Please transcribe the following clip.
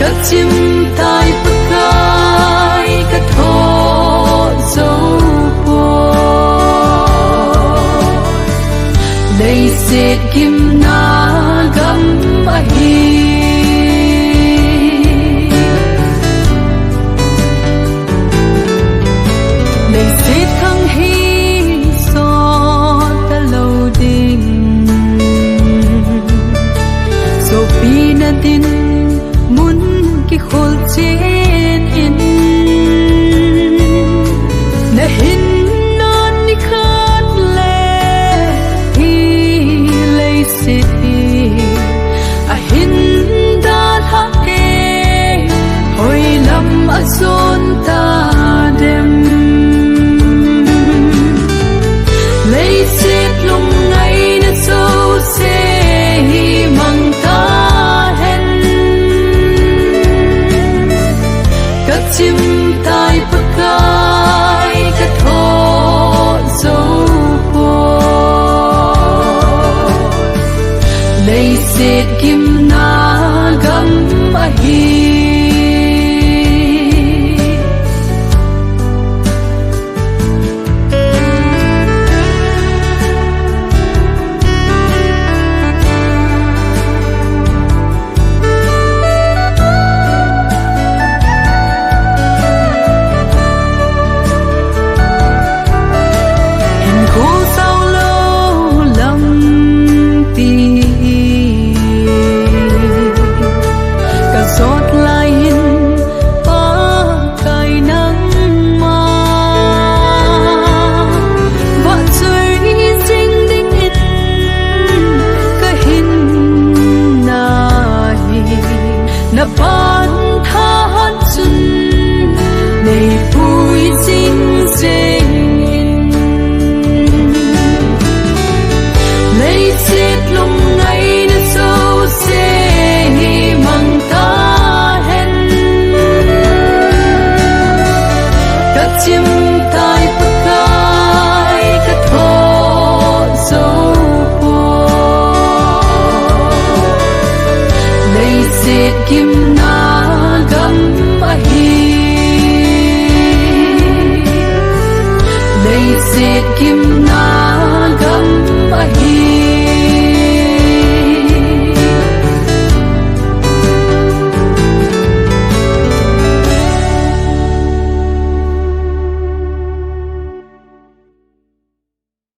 các chim tai bạc cay các thọ dấu bùa lấy dệt kim na gấm hi lấy dệt thăng hi so ta lâu đình so pi na tin muốn cái khôn trên in na hin non ni khát lệ hi lấy xịt à hin đã thắc kê hồi lâm ở zon ta đêm lấy xịt lung ngày na sâu xe hi mang ta hen các chim tai bạc cay các thọ dấu bùa lấy dệt kim na gấm hi na